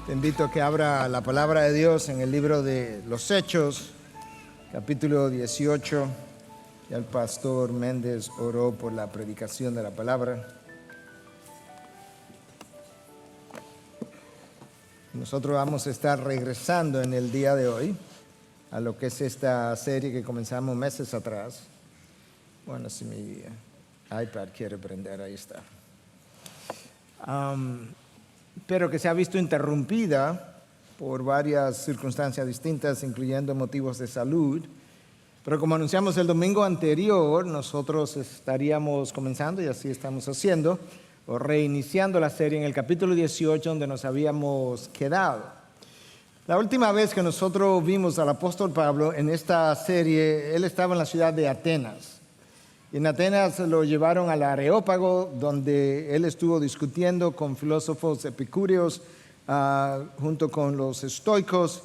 Te invito a que abra la palabra de Dios en el libro de los Hechos, capítulo 18. Ya el pastor Méndez oró por la predicación de la palabra. Nosotros vamos a estar regresando en el día de hoy a lo que es esta serie que comenzamos meses atrás. Bueno, si mi iPad quiere prender, ahí está. Pero que se ha visto interrumpida por varias circunstancias distintas, incluyendo motivos de salud. Pero como anunciamos el domingo anterior, nosotros estaríamos comenzando, y así estamos haciendo, o reiniciando la serie en el capítulo 18, donde nos habíamos quedado. La última vez que nosotros vimos al apóstol Pablo en esta serie, él estaba en la ciudad de Atenas. Y en Atenas lo llevaron al Areópago, donde él estuvo discutiendo con filósofos epicúreos, junto con los estoicos.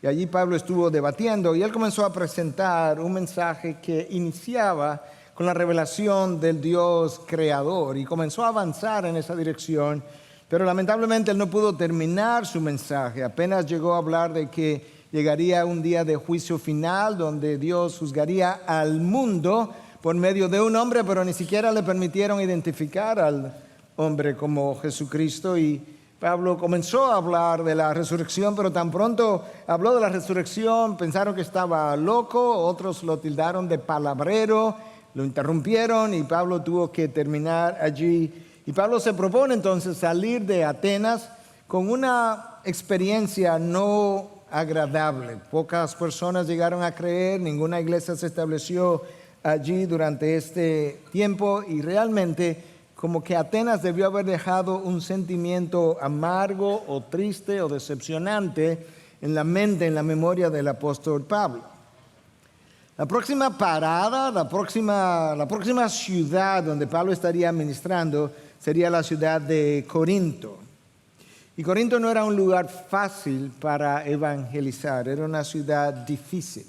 Y allí Pablo estuvo debatiendo y él comenzó a presentar un mensaje que iniciaba con la revelación del Dios creador y comenzó a avanzar en esa dirección, pero lamentablemente él no pudo terminar su mensaje. Apenas llegó a hablar de que llegaría un día de juicio final donde Dios juzgaría al mundo por medio de un hombre, pero ni siquiera le permitieron identificar al hombre como Jesucristo. Y Pablo comenzó a hablar de la resurrección, pero tan pronto habló de la resurrección, pensaron que estaba loco, otros lo tildaron de palabrero, lo interrumpieron y Pablo tuvo que terminar allí. Y Pablo se propone entonces salir de Atenas con una experiencia no agradable. Pocas personas llegaron a creer, ninguna iglesia se estableció allí durante este tiempo y realmente como que Atenas debió haber dejado un sentimiento amargo o triste o decepcionante en la mente, en la memoria del apóstol Pablo. La próxima parada, la próxima ciudad donde Pablo estaría ministrando sería la ciudad de Corinto. Y Corinto no era un lugar fácil para evangelizar, era una ciudad difícil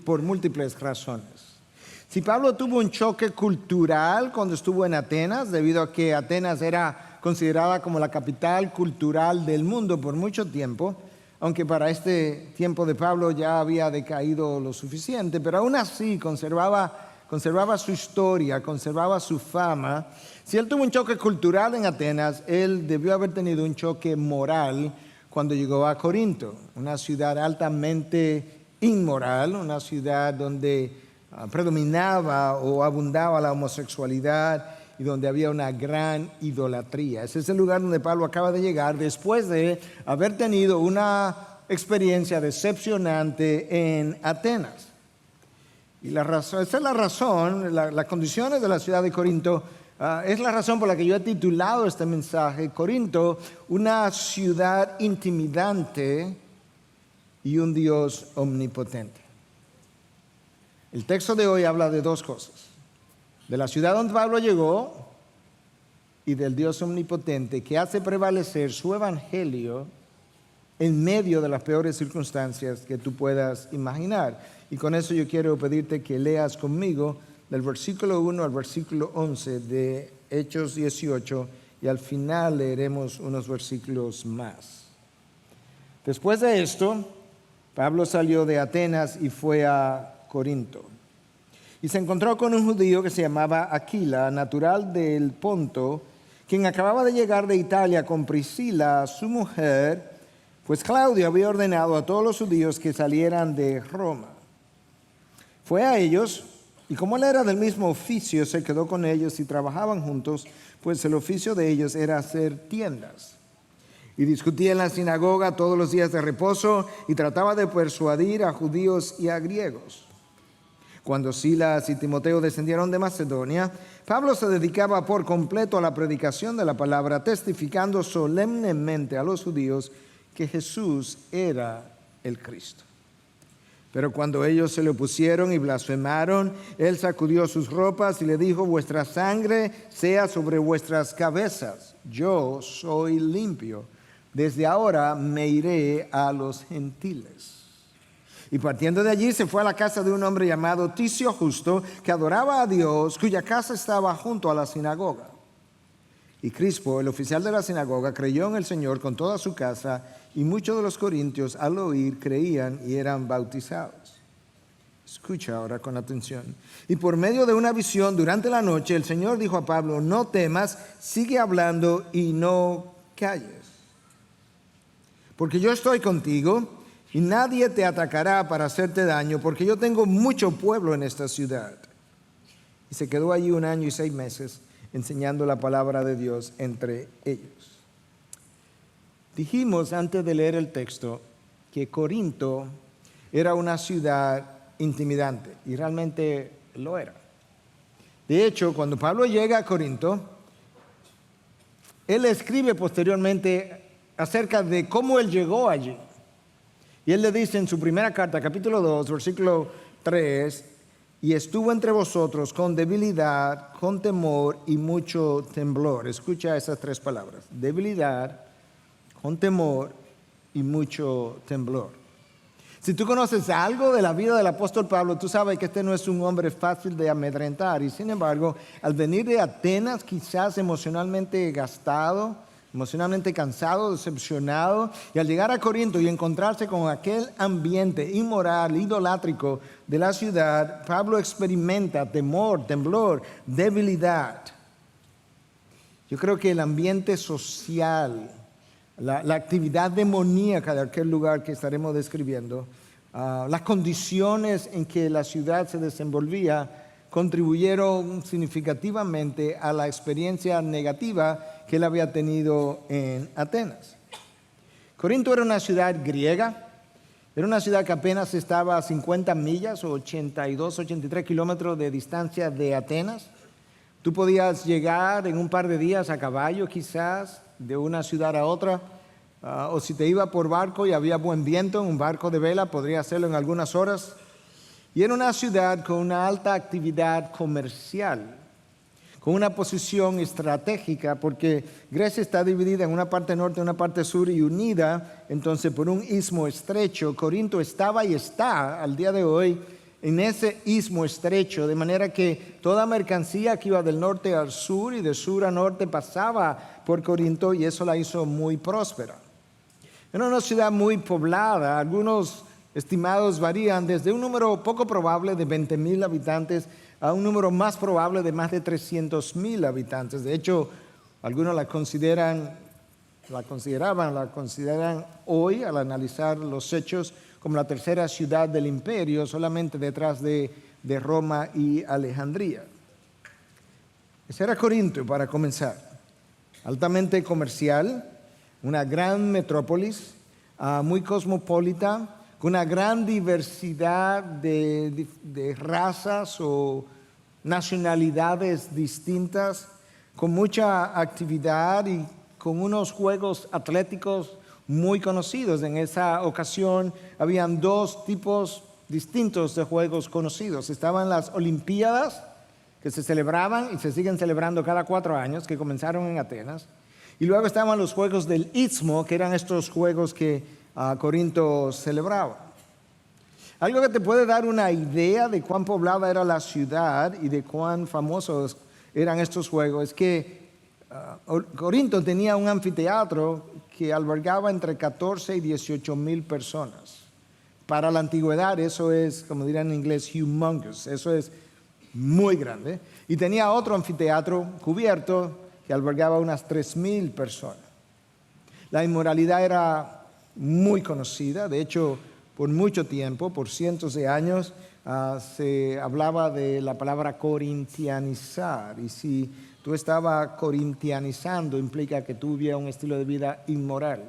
por múltiples razones. Si Pablo tuvo un choque cultural cuando estuvo en Atenas, debido a que Atenas era considerada como la capital cultural del mundo por mucho tiempo, aunque para este tiempo de Pablo ya había decaído lo suficiente, pero aún así conservaba su historia, conservaba su fama. Si él tuvo un choque cultural en Atenas, él debió haber tenido un choque moral cuando llegó a Corinto, una ciudad altamente inmoral, una ciudad donde predominaba o abundaba la homosexualidad y donde había una gran idolatría. Ese es el lugar donde Pablo acaba de llegar después de haber tenido una experiencia decepcionante en Atenas. Y esa es la razón, las condiciones de la ciudad de Corinto, es la razón por la que yo he titulado este mensaje, Corinto, una ciudad intimidante y un Dios omnipotente. El texto de hoy habla de dos cosas: de la ciudad donde Pablo llegó y del Dios omnipotente que hace prevalecer su evangelio en medio de las peores circunstancias que tú puedas imaginar. Y con eso yo quiero pedirte que leas conmigo del versículo 1 al versículo 11 de Hechos 18 y al final leeremos unos versículos más. Después de esto, Pablo salió de Atenas y fue a Corinto. Y se encontró con un judío que se llamaba Aquila, natural del Ponto, quien acababa de llegar de Italia con Priscila, su mujer, pues Claudio había ordenado a todos los judíos que salieran de Roma. Fue a ellos, y como él era del mismo oficio, se quedó con ellos y trabajaban juntos, pues el oficio de ellos era hacer tiendas. Y discutía en la sinagoga todos los días de reposo y trataba de persuadir a judíos y a griegos. Cuando Silas y Timoteo descendieron de Macedonia, Pablo se dedicaba por completo a la predicación de la palabra, testificando solemnemente a los judíos que Jesús era el Cristo. Pero cuando ellos se le opusieron y blasfemaron, él sacudió sus ropas y le dijo: vuestra sangre sea sobre vuestras cabezas, yo soy limpio. Desde ahora me iré a los gentiles. Y partiendo de allí se fue a la casa de un hombre llamado Ticio Justo, que adoraba a Dios, cuya casa estaba junto a la sinagoga. Y Crispo, el oficial de la sinagoga, creyó en el Señor con toda su casa, y muchos de los corintios al oír creían y eran bautizados. Escucha ahora con atención. Y por medio de una visión durante la noche, el Señor dijo a Pablo: no temas, sigue hablando y no calles. Porque yo estoy contigo y nadie te atacará para hacerte daño, porque yo tengo mucho pueblo en esta ciudad. Y se quedó allí 1 año y 6 meses enseñando la palabra de Dios entre ellos. Dijimos antes de leer el texto que Corinto era una ciudad intimidante, y realmente lo era. De hecho, cuando Pablo llega a Corinto, él escribe posteriormente acerca de cómo él llegó allí. Y él le dice en su primera carta, capítulo 2, versículo 3, y estuvo entre vosotros con debilidad, con temor y mucho temblor. Escucha esas 3 palabras: debilidad, con temor y mucho temblor. Si tú conoces algo de la vida del apóstol Pablo, tú sabes que este no es un hombre fácil de amedrentar. Y sin embargo, al venir de Atenas, quizás emocionalmente gastado, emocionalmente cansado, decepcionado, y al llegar a Corinto y encontrarse con aquel ambiente inmoral, idolátrico de la ciudad, Pablo experimenta temor, temblor, debilidad. Yo creo que el ambiente social, la actividad demoníaca de aquel lugar que estaremos describiendo, las condiciones en que la ciudad se desenvolvía, contribuyeron significativamente a la experiencia negativa que él había tenido en Atenas. Corinto era una ciudad griega, era una ciudad que apenas estaba a 50 millas o 82, 83 kilómetros de distancia de Atenas. Tú podías llegar en un par de días a caballo quizás de una ciudad a otra, o si te iba por barco y había buen viento, en un barco de vela podría hacerlo en algunas horas. Y era una ciudad con una alta actividad comercial, con una posición estratégica, porque Grecia está dividida en una parte norte y una parte sur y unida entonces por un istmo estrecho. Corinto estaba y está al día de hoy en ese istmo estrecho, de manera que toda mercancía que iba del norte al sur y de sur a norte pasaba por Corinto, y eso la hizo muy próspera. Era una ciudad muy poblada. Algunos estimados varían desde un número poco probable de 20,000 habitantes a un número más probable de más de 300,000 habitantes. De hecho, algunos la consideran hoy, al analizar los hechos, como la tercera ciudad del imperio, solamente detrás de Roma y Alejandría. Ese era Corinto para comenzar. Altamente comercial, una gran metrópolis, muy cosmopolita, con una gran diversidad de razas o nacionalidades distintas, con mucha actividad y con unos juegos atléticos muy conocidos. En esa ocasión habían 2 tipos distintos de juegos conocidos. Estaban las Olimpiadas, que se celebraban y se siguen celebrando cada 4 años, que comenzaron en Atenas. Y luego estaban los Juegos del Istmo, que eran estos juegos que Corinto celebraba. Algo que te puede dar una idea de cuán poblada era la ciudad y de cuán famosos eran estos juegos es que Corinto tenía un anfiteatro que albergaba entre 14 y 18,000 personas. Para la antigüedad eso es, como dirán en inglés, humongous, eso es muy grande. Y tenía otro anfiteatro cubierto que albergaba unas 3,000 personas. La inmoralidad era muy conocida. De hecho, por mucho tiempo, por cientos de años, se hablaba de la palabra corintianizar. Y si tú estabas corintianizando, implica que tú vivías un estilo de vida inmoral.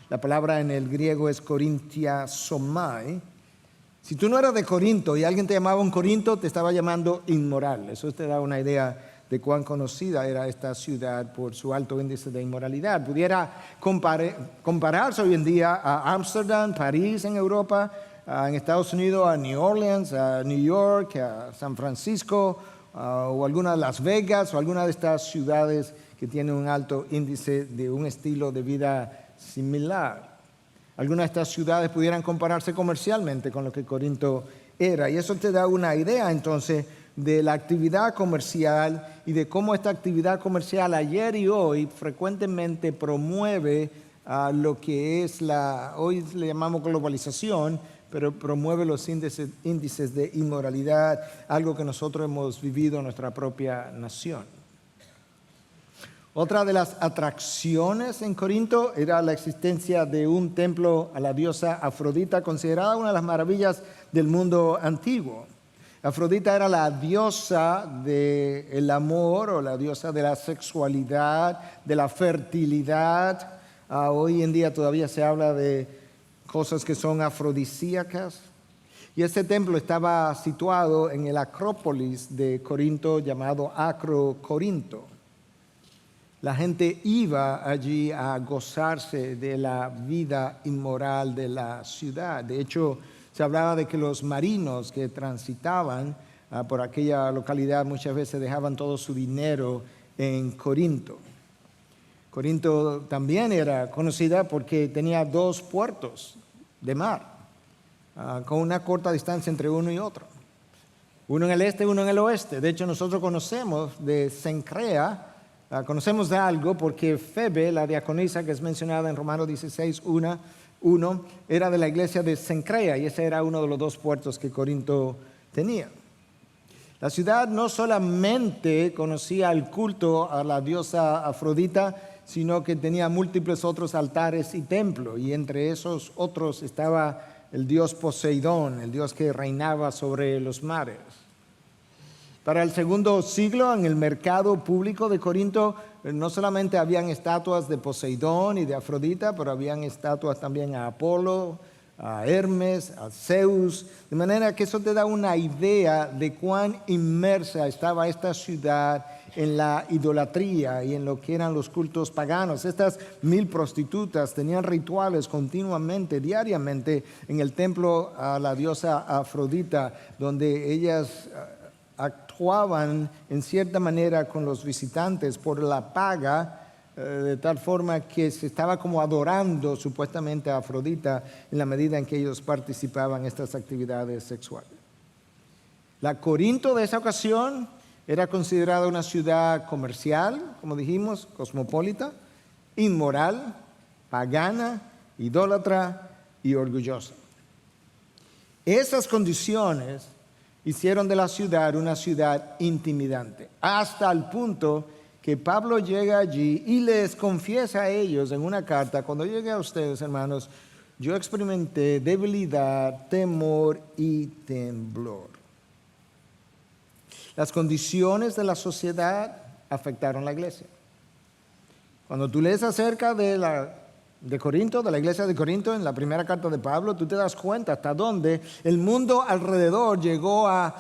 La palabra en el griego es korintiasomai. Si tú no eras de Corinto y alguien te llamaba un Corinto, te estaba llamando inmoral. Eso te da una idea de cuán conocida era esta ciudad por su alto índice de inmoralidad. Pudiera compararse hoy en día a Ámsterdam, París en Europa, en Estados Unidos a New Orleans, a New York, a San Francisco, o alguna de Las Vegas, o alguna de estas ciudades que tienen un alto índice de un estilo de vida similar. Algunas de estas ciudades pudieran compararse comercialmente con lo que Corinto era, y eso te da una idea entonces de la actividad comercial y de cómo esta actividad comercial ayer y hoy frecuentemente promueve lo que es hoy le llamamos globalización, pero promueve los índices de inmoralidad, algo que nosotros hemos vivido en nuestra propia nación. Otra de las atracciones en Corinto era la existencia de un templo a la diosa Afrodita, considerada una de las maravillas del mundo antiguo. Afrodita era la diosa del amor o la diosa de la sexualidad, de la fertilidad. Hoy en día todavía se habla de cosas que son afrodisíacas. Y este templo estaba situado en el Acrópolis de Corinto llamado Acro Corinto. La gente iba allí a gozarse de la vida inmoral de la ciudad. De hecho, se hablaba de que los marinos que transitaban por aquella localidad muchas veces dejaban todo su dinero en Corinto. Corinto también era conocida porque tenía 2 puertos de mar, con una corta distancia entre uno y otro. Uno en el este y uno en el oeste. De hecho, nosotros conocemos de Cencrea, conocemos de algo porque Febe, la diaconisa que es mencionada en Romanos 16, 1, era de la iglesia de Cencrea y ese era uno de los 2 puertos que Corinto tenía. La ciudad no solamente conocía el culto a la diosa Afrodita, sino que tenía múltiples otros altares y templos, y entre esos otros estaba el dios Poseidón, el dios que reinaba sobre los mares. Para el segundo siglo, en el mercado público de Corinto, no solamente habían estatuas de Poseidón y de Afrodita, pero habían estatuas también a Apolo, a Hermes, a Zeus, de manera que eso te da una idea de cuán inmersa estaba esta ciudad en la idolatría y en lo que eran los cultos paganos. Estas 1000 prostitutas tenían rituales continuamente, diariamente, en el templo a la diosa Afrodita, donde ellas actuaban en cierta manera con los visitantes por la paga, de tal forma que se estaba como adorando supuestamente a Afrodita en la medida en que ellos participaban en estas actividades sexuales. La Corinto de esa ocasión era considerada una ciudad comercial, como dijimos, cosmopolita, inmoral, pagana, idólatra y orgullosa. Esas condiciones hicieron de la ciudad una ciudad intimidante, hasta el punto que Pablo llega allí y les confiesa a ellos en una carta: cuando llegué a ustedes, hermanos, yo experimenté debilidad, temor y temblor. Las condiciones de la sociedad afectaron la iglesia. Cuando tú lees acerca de Corinto, de la iglesia de Corinto, en la primera carta de Pablo, tú te das cuenta hasta dónde el mundo alrededor llegó a,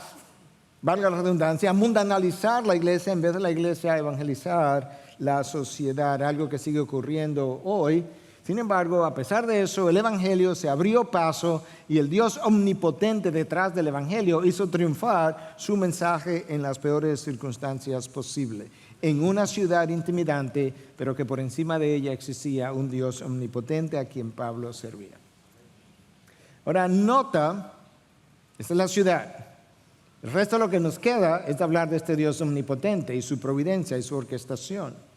valga la redundancia, a mundanalizar la iglesia en vez de la iglesia a evangelizar la sociedad, algo que sigue ocurriendo hoy. Sin embargo, a pesar de eso, el evangelio se abrió paso y el Dios omnipotente detrás del evangelio hizo triunfar su mensaje en las peores circunstancias posibles, en una ciudad intimidante, pero que por encima de ella existía un Dios omnipotente a quien Pablo servía. Ahora, nota, esta es la ciudad. El resto de lo que nos queda es hablar de este Dios omnipotente y su providencia y su orquestación.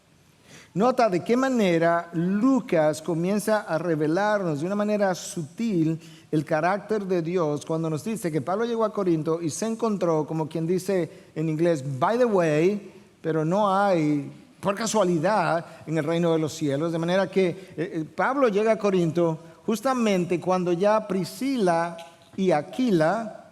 Nota de qué manera Lucas comienza a revelarnos de una manera sutil el carácter de Dios cuando nos dice que Pablo llegó a Corinto y se encontró, como quien dice en inglés, by the way, pero no hay por casualidad en el reino de los cielos. De manera que Pablo llega a Corinto justamente cuando ya Priscila y Aquila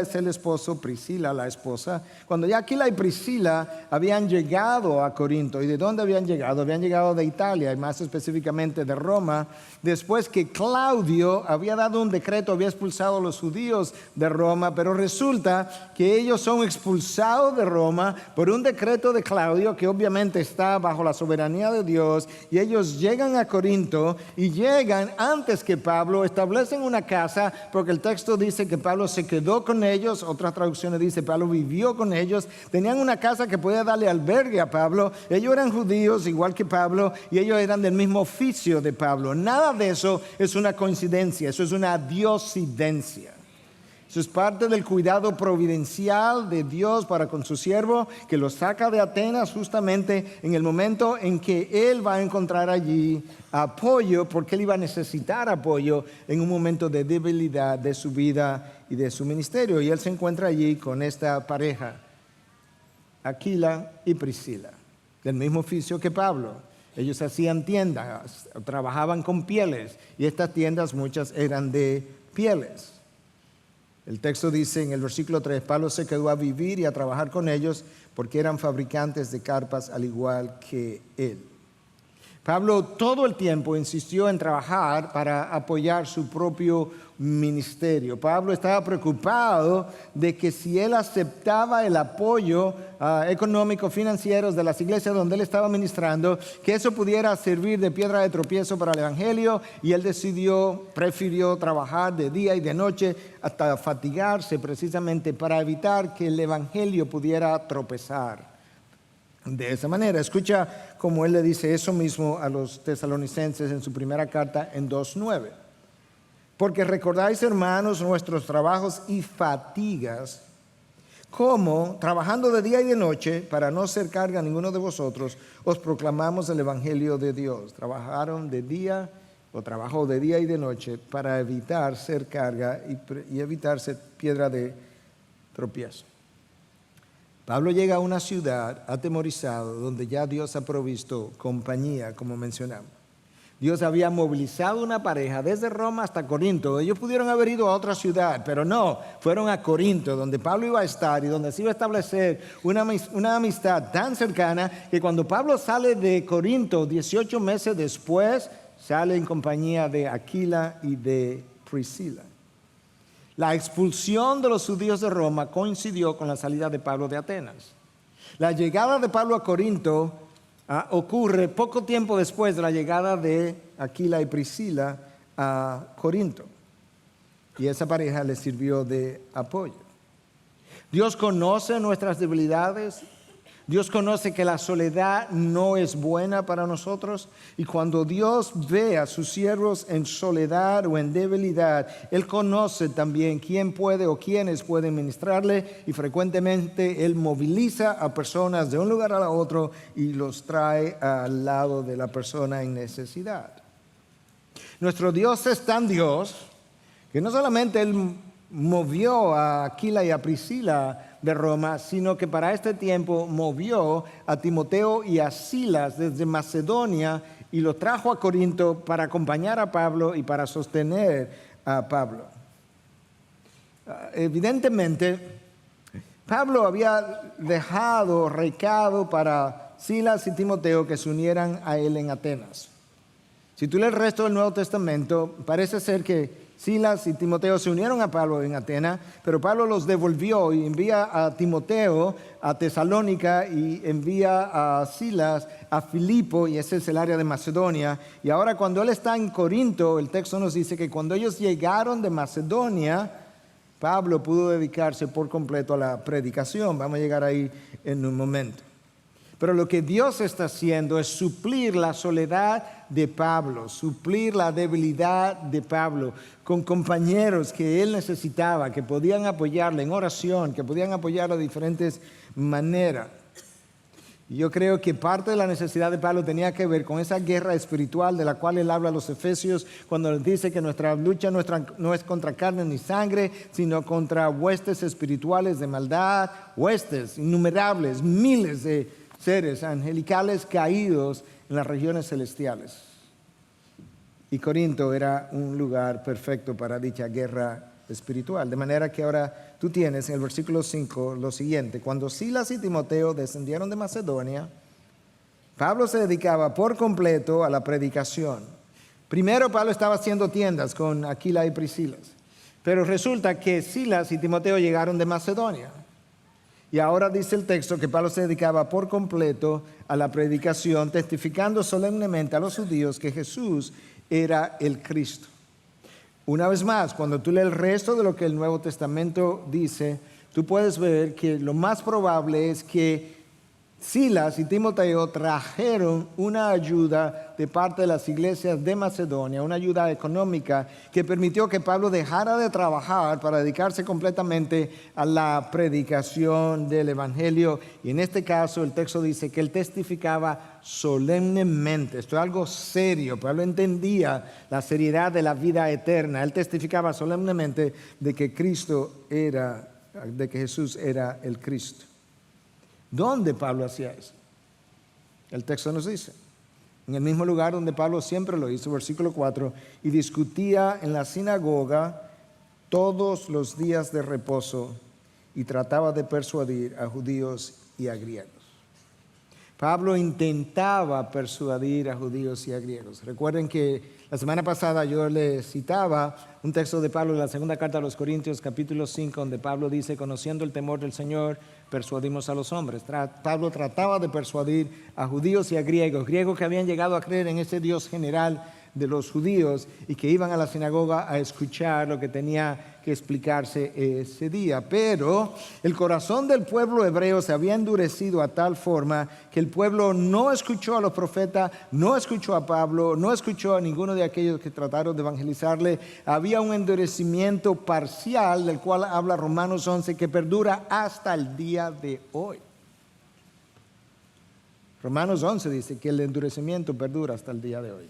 es el esposo, Priscila la esposa, cuando ya Aquila y Priscila habían llegado a Corinto. ¿Y de dónde habían llegado? Habían llegado de Italia y más específicamente de Roma, después que Claudio había dado un decreto, había expulsado a los judíos de Roma, pero resulta que ellos son expulsados de Roma por un decreto de Claudio que obviamente está bajo la soberanía de Dios, y ellos llegan a Corinto y llegan antes que Pablo, establecen una casa, porque el texto dice que Pablo se quedó con ellos, otras traducciones dice Pablo vivió con ellos, tenían una casa que podía darle albergue a Pablo, ellos eran judíos igual que Pablo y ellos eran del mismo oficio de Pablo. Nada de eso es una coincidencia, eso es una diosidencia. Eso es parte del cuidado providencial de Dios para con su siervo, que lo saca de Atenas justamente en el momento en que él va a encontrar allí apoyo, porque él iba a necesitar apoyo en un momento de debilidad de su vida y de su ministerio. Y él se encuentra allí con esta pareja, Aquila y Priscila, del mismo oficio que Pablo. Ellos hacían tiendas, trabajaban con pieles, y estas tiendas muchas eran de pieles. El texto dice en el versículo 3, Pablo se quedó a vivir y a trabajar con ellos porque eran fabricantes de carpas al igual que él. Pablo todo el tiempo insistió en trabajar para apoyar su propio ministerio. Pablo estaba preocupado de que si él aceptaba el apoyo económico, financiero de las iglesias donde él estaba ministrando, que eso pudiera servir de piedra de tropiezo para el evangelio, y él prefirió trabajar de día y de noche hasta fatigarse precisamente para evitar que el evangelio pudiera tropezar. De esa manera, escucha cómo él le dice eso mismo a los tesalonicenses en su primera carta en 2:9. Porque recordáis, hermanos, nuestros trabajos y fatigas, como trabajando de día y de noche, para no ser carga a ninguno de vosotros, os proclamamos el evangelio de Dios. Trabajaron de día o trabajó de día y de noche para evitar ser carga y evitar ser piedra de tropiezo. Pablo llega a una ciudad atemorizado donde ya Dios ha provisto compañía, como mencionamos. Dios había movilizado una pareja desde Roma hasta Corinto. Ellos pudieron haber ido a otra ciudad, pero no, fueron a Corinto, donde Pablo iba a estar y donde se iba a establecer una amistad tan cercana que cuando Pablo sale de Corinto, 18 meses después, sale en compañía de Aquila y de Priscila. La expulsión de los judíos de Roma coincidió con la salida de Pablo de Atenas. La llegada de Pablo a Corinto ocurre poco tiempo después de la llegada de Aquila y Priscila a Corinto. Y esa pareja les sirvió de apoyo. Dios conoce nuestras debilidades. Dios conoce que la soledad no es buena para nosotros, y cuando Dios ve a sus siervos en soledad o en debilidad, Él conoce también quién puede o quiénes pueden ministrarle, y frecuentemente Él moviliza a personas de un lugar a otro y los trae al lado de la persona en necesidad. Nuestro Dios es tan Dios que no solamente Él movió a Aquila y a Priscila de Roma, sino que para este tiempo movió a Timoteo y a Silas desde Macedonia y lo trajo a Corinto para acompañar a Pablo y para sostener a Pablo. Evidentemente, Pablo había dejado recado para Silas y Timoteo que se unieran a él en Atenas. Si tú lees el resto del Nuevo Testamento, parece ser que Silas y Timoteo se unieron a Pablo en Atenas, pero Pablo los devolvió y envía a Timoteo a Tesalónica y envía a Silas a Filipo, y ese es el área de Macedonia. Y ahora cuando él está en Corinto, el texto nos dice que cuando ellos llegaron de Macedonia, Pablo pudo dedicarse por completo a la predicación. Vamos a llegar ahí en un momento. Pero lo que Dios está haciendo es suplir la soledad de Pablo, suplir la debilidad de Pablo con compañeros que él necesitaba, que podían apoyarle en oración, que podían apoyarlo de diferentes maneras. Y yo creo que parte de la necesidad de Pablo tenía que ver con esa guerra espiritual de la cual él habla a los Efesios cuando les dice que nuestra lucha no es contra carne ni sangre, sino contra huestes espirituales de maldad, huestes innumerables, miles de seres angelicales caídos en las regiones celestiales. Y Corinto era un lugar perfecto para dicha guerra espiritual. De manera que ahora tú tienes en el versículo 5 lo siguiente: cuando Silas y Timoteo descendieron de Macedonia, Pablo se dedicaba por completo a la predicación. Primero Pablo estaba haciendo tiendas con Aquila y Priscila, pero resulta que Silas y Timoteo llegaron de Macedonia. Y ahora dice el texto que Pablo se dedicaba por completo a la predicación, testificando solemnemente a los judíos que Jesús era el Cristo. Una vez más, cuando tú lees el resto de lo que el Nuevo Testamento dice, tú puedes ver que lo más probable es que Silas y Timoteo trajeron una ayuda de parte de las iglesias de Macedonia, una ayuda económica que permitió que Pablo dejara de trabajar para dedicarse completamente a la predicación del evangelio. Y en este caso el texto dice que él testificaba solemnemente. Esto es algo serio. Pablo entendía la seriedad de la vida eterna. Él testificaba solemnemente de que Jesús era el Cristo. ¿Dónde Pablo hacía eso? El texto nos dice, en el mismo lugar donde Pablo siempre lo hizo, versículo 4, y discutía en la sinagoga todos los días de reposo y trataba de persuadir a judíos y a griegos. Pablo intentaba persuadir a judíos y a griegos. Recuerden que la semana pasada yo les citaba un texto de Pablo en la segunda carta a los Corintios, capítulo 5, donde Pablo dice, conociendo el temor del Señor, persuadimos a los hombres. Pablo trataba de persuadir a judíos y a griegos que habían llegado a creer en ese Dios general de los judíos y que iban a la sinagoga a escuchar lo que tenía que explicarse ese día. Pero el corazón del pueblo hebreo se había endurecido a tal forma que el pueblo no escuchó a los profetas, no escuchó a Pablo, no escuchó a ninguno de aquellos que trataron de evangelizarle. Había un endurecimiento parcial del cual habla Romanos 11 que perdura hasta el día de hoy. Romanos 11 dice que el endurecimiento perdura hasta el día de hoy.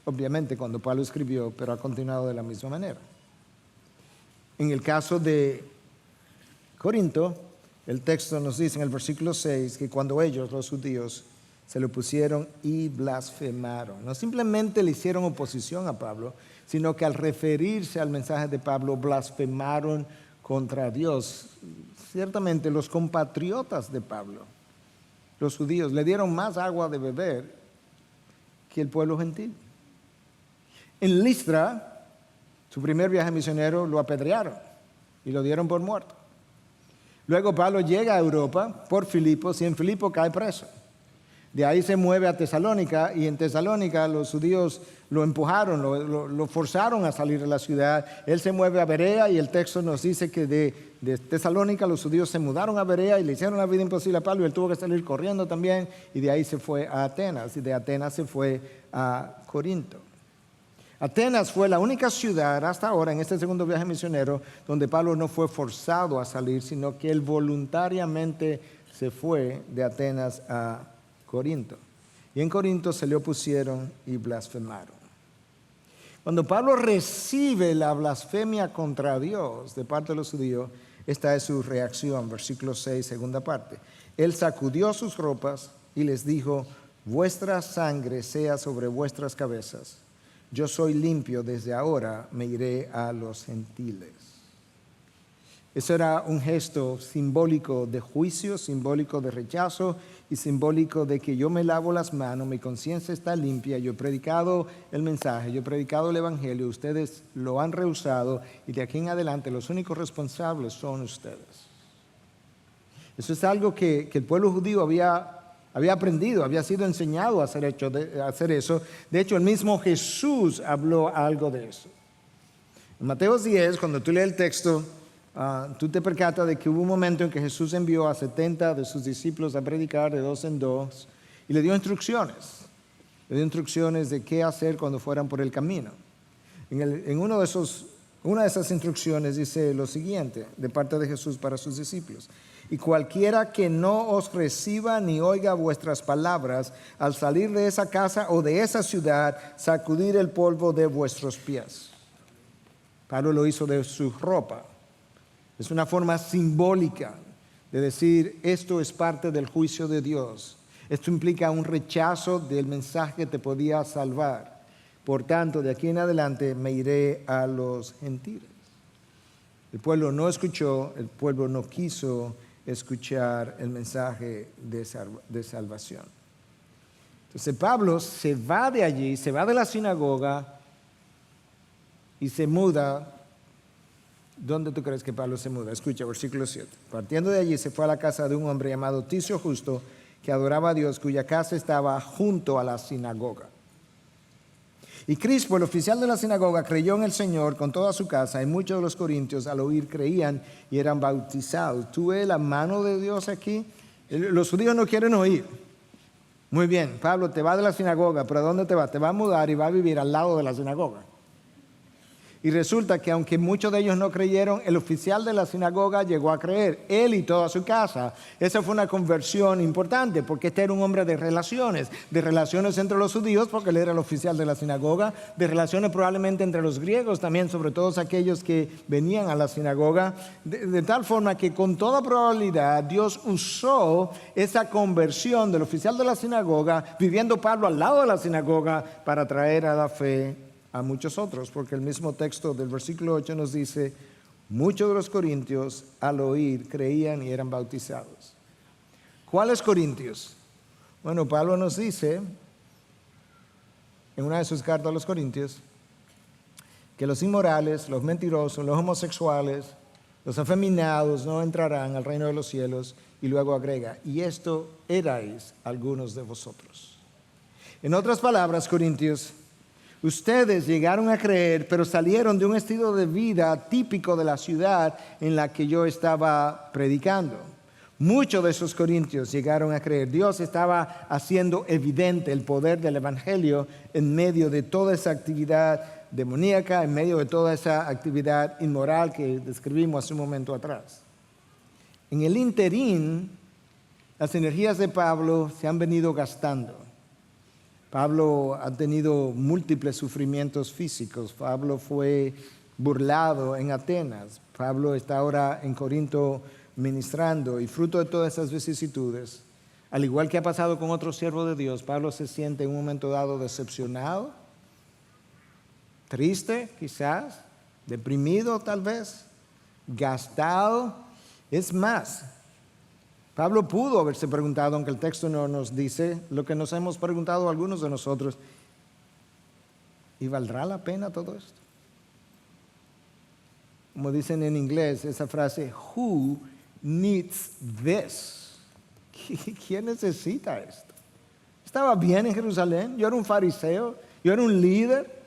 Obviamente cuando Pablo escribió, pero ha continuado de la misma manera. En el caso de Corinto, el texto nos dice en el versículo 6 que cuando ellos, los judíos, se le opusieron y blasfemaron. No simplemente le hicieron oposición a Pablo, sino que al referirse al mensaje de Pablo, blasfemaron contra Dios. Ciertamente los compatriotas de Pablo, los judíos, le dieron más agua de beber que el pueblo gentil. En Listra, su primer viaje misionero, lo apedrearon y lo dieron por muerto. Luego Pablo llega a Europa por Filipos y en Filipos cae preso. De ahí se mueve a Tesalónica y en Tesalónica los judíos lo empujaron, lo forzaron a salir de la ciudad. Él se mueve a Berea y el texto nos dice que de Tesalónica los judíos se mudaron a Berea y le hicieron la vida imposible a Pablo y él tuvo que salir corriendo también y de ahí se fue a Atenas y de Atenas se fue a Corinto. Atenas fue la única ciudad hasta ahora en este segundo viaje misionero donde Pablo no fue forzado a salir, sino que él voluntariamente se fue de Atenas a Corinto. Y en Corinto se le opusieron y blasfemaron. Cuando Pablo recibe la blasfemia contra Dios de parte de los judíos, esta es su reacción, versículo 6, segunda parte. Él sacudió sus ropas y les dijo, vuestra sangre sea sobre vuestras cabezas. Yo soy limpio, desde ahora me iré a los gentiles. Eso era un gesto simbólico de juicio, simbólico de rechazo y simbólico de que yo me lavo las manos, mi conciencia está limpia, yo he predicado el mensaje, yo he predicado el evangelio, ustedes lo han rehusado y de aquí en adelante los únicos responsables son ustedes. Eso es algo que el pueblo judío había aprendido, había sido enseñado a hacer eso. De hecho, el mismo Jesús habló algo de eso. En Mateo 10, cuando tú lees el texto, tú te percatas de que hubo un momento en que Jesús envió a 70 de sus discípulos a predicar de 2 en 2 y le dio instrucciones. Le dio instrucciones de qué hacer cuando fueran por el camino. En una de esas instrucciones dice lo siguiente, de parte de Jesús para sus discípulos. Y cualquiera que no os reciba ni oiga vuestras palabras, al salir de esa casa o de esa ciudad, sacudir el polvo de vuestros pies. Pablo lo hizo de su ropa. Es una forma simbólica de decir, esto es parte del juicio de Dios. Esto implica un rechazo del mensaje que te podía salvar. Por tanto, de aquí en adelante me iré a los gentiles. El pueblo no escuchó, el pueblo no quiso escuchar el mensaje de salvación. Entonces Pablo se va de allí, se va de la sinagoga y se muda. ¿Dónde tú crees que Pablo se muda? Escucha, versículo 7. Partiendo de allí se fue a la casa de un hombre llamado Ticio Justo, que adoraba a Dios, cuya casa estaba junto a la sinagoga. Y Crispo, el oficial de la sinagoga, creyó en el Señor con toda su casa, y muchos de los corintios al oír creían y eran bautizados. ¿Tú ves la mano de Dios aquí? Los judíos no quieren oír. Muy bien, Pablo, te vas de la sinagoga, pero ¿a dónde te vas? Te vas a mudar y vas a vivir al lado de la sinagoga. Y resulta que aunque muchos de ellos no creyeron, el oficial de la sinagoga llegó a creer, él y toda su casa. Esa fue una conversión importante, porque este era un hombre de relaciones entre los judíos, porque él era el oficial de la sinagoga, de relaciones probablemente entre los griegos también, sobre todo aquellos que venían a la sinagoga, de tal forma que con toda probabilidad Dios usó esa conversión del oficial de la sinagoga, viviendo Pablo al lado de la sinagoga, para traer a la fe a muchos otros, porque el mismo texto del versículo 8 nos dice, muchos de los corintios al oír creían y eran bautizados. ¿Cuáles corintios? Bueno, Pablo nos dice en una de sus cartas a los corintios que los inmorales, los mentirosos, los homosexuales, los afeminados no entrarán al reino de los cielos, y luego agrega, y esto erais algunos de vosotros. En otras palabras, corintios, ustedes llegaron a creer, pero salieron de un estilo de vida típico de la ciudad en la que yo estaba predicando. Muchos de esos corintios llegaron a creer. Dios estaba haciendo evidente el poder del evangelio en medio de toda esa actividad demoníaca, en medio de toda esa actividad inmoral que describimos hace un momento atrás. En el interín, las energías de Pablo se han venido gastando. Pablo ha tenido múltiples sufrimientos físicos. Pablo fue burlado en Atenas. Pablo está ahora en Corinto ministrando, y fruto de todas esas vicisitudes, al igual que ha pasado con otros siervos de Dios, Pablo se siente en un momento dado decepcionado, triste quizás, deprimido tal vez, gastado. Es más, Pablo pudo haberse preguntado, aunque el texto no nos dice, lo que nos hemos preguntado algunos de nosotros, ¿y valdrá la pena todo esto? Como dicen en inglés, esa frase, who needs this? ¿Quién necesita esto? Estaba bien en Jerusalén, yo era un fariseo, yo era un líder,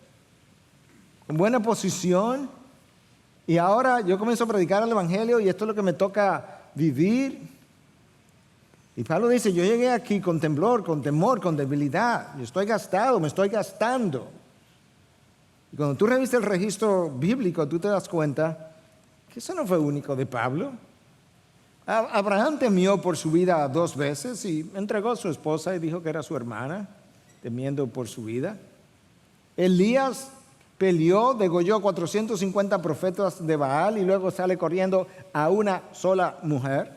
con buena posición, y ahora yo comienzo a predicar el evangelio y esto es lo que me toca vivir. Y Pablo dice, yo llegué aquí con temblor, con temor, con debilidad. Yo estoy gastado, me estoy gastando. Y cuando tú revisas el registro bíblico, tú te das cuenta que eso no fue único de Pablo. Abraham temió por su vida 2 veces y entregó a su esposa y dijo que era su hermana, temiendo por su vida. Elías peleó, degolló 450 profetas de Baal y luego sale corriendo a una sola mujer,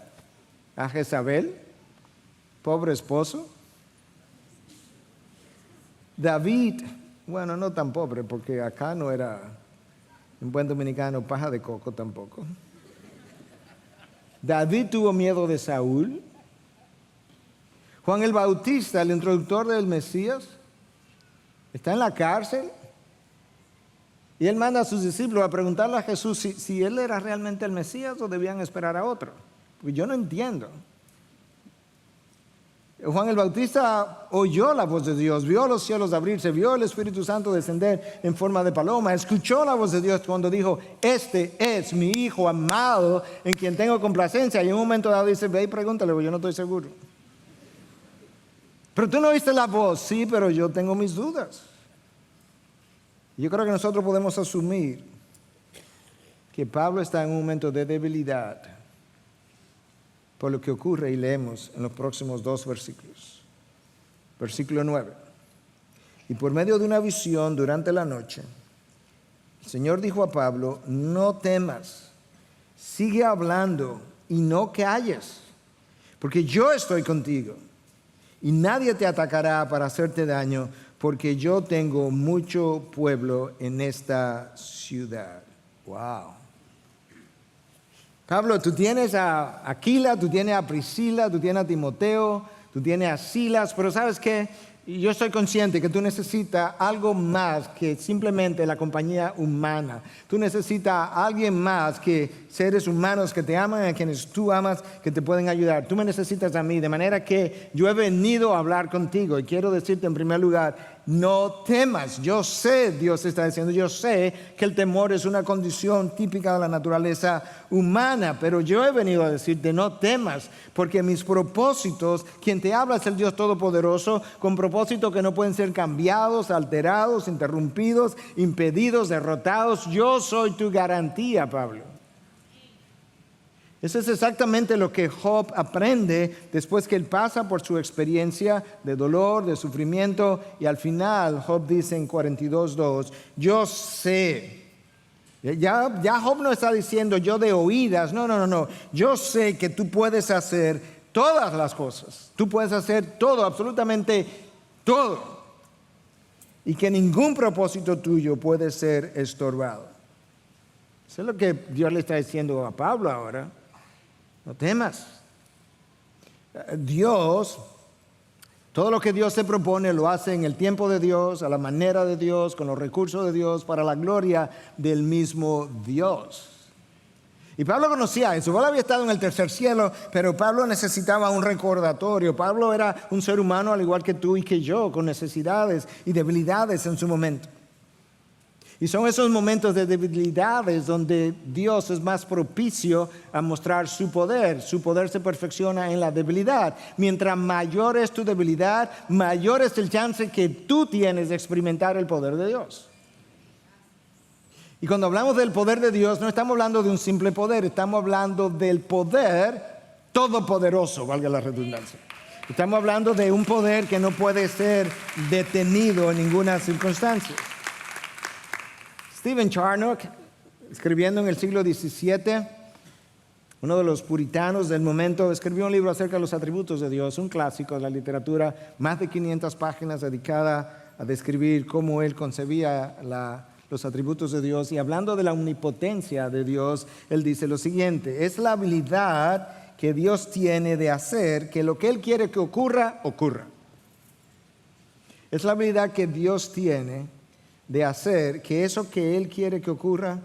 a Jezabel. Pobre esposo. David, bueno, no tan pobre, porque acá no era, en buen dominicano, paja de coco tampoco. David tuvo miedo de Saúl. Juan el Bautista, el introductor del Mesías, está en la cárcel y él manda a sus discípulos a preguntarle a Jesús si él era realmente el Mesías o debían esperar a otro. Porque yo no entiendo. Juan el Bautista oyó la voz de Dios, vio los cielos abrirse, vio el Espíritu Santo descender en forma de paloma, escuchó la voz de Dios cuando dijo, este es mi Hijo amado en quien tengo complacencia. Y en un momento dado dice, ve y pregúntale, porque yo no estoy seguro. Pero tú no oíste la voz. Sí, pero yo tengo mis dudas. Yo creo que nosotros podemos asumir que Pablo está en un momento de debilidad por lo que ocurre y leemos en los próximos 2 versículos. Versículo 9. Y por medio de una visión durante la noche, el Señor dijo a Pablo, no temas, sigue hablando y no calles, porque yo estoy contigo y nadie te atacará para hacerte daño, porque yo tengo mucho pueblo en esta ciudad. Wow. Pablo, tú tienes a Aquila, tú tienes a Priscila, tú tienes a Timoteo, tú tienes a Silas, pero ¿sabes qué? Yo estoy consciente que tú necesitas algo más que simplemente la compañía humana. Tú necesitas a alguien más que seres humanos que te aman, a quienes tú amas, que te pueden ayudar. Tú me necesitas a mí, de manera que yo he venido a hablar contigo y quiero decirte en primer lugar, no temas. Yo sé, Dios está diciendo, yo sé que el temor es una condición típica de la naturaleza humana, pero yo he venido a decirte, no temas, porque mis propósitos, quien te habla es el Dios Todopoderoso, con propósitos que no pueden ser cambiados, alterados, interrumpidos, impedidos, derrotados. Yo soy tu garantía, Pablo. Eso es exactamente lo que Job aprende después que él pasa por su experiencia de dolor, de sufrimiento, y al final Job dice en 42:2, yo sé. Ya Job no está diciendo yo de oídas, no. Yo sé que tú puedes hacer todas las cosas. Tú puedes hacer todo, absolutamente todo. Y que ningún propósito tuyo puede ser estorbado. Eso es lo que Dios le está diciendo a Pablo ahora. No temas. Dios, todo lo que Dios se propone lo hace en el tiempo de Dios, a la manera de Dios, con los recursos de Dios, para la gloria del mismo Dios. Y Pablo conocía eso. Pablo había estado en el tercer cielo, pero Pablo necesitaba un recordatorio. Pablo era un ser humano al igual que tú y que yo, con necesidades y debilidades en su momento. Y son esos momentos de debilidades donde Dios es más propicio a mostrar su poder. Su poder se perfecciona en la debilidad. Mientras mayor es tu debilidad, mayor es el chance que tú tienes de experimentar el poder de Dios. Y cuando hablamos del poder de Dios, no estamos hablando de un simple poder, estamos hablando del poder todopoderoso, valga la redundancia. Estamos hablando de un poder que no puede ser detenido en ninguna circunstancia. Stephen Charnock, escribiendo en el siglo XVII, uno de los puritanos del momento, escribió un libro acerca de los atributos de Dios, un clásico de la literatura, más de 500 páginas dedicada a describir cómo él concebía los atributos de Dios. Y hablando de la omnipotencia de Dios, él dice lo siguiente: es la habilidad que Dios tiene de hacer que lo que Él quiere que ocurra, ocurra. Es la habilidad que Dios tiene de hacer que eso que Él quiere que ocurra,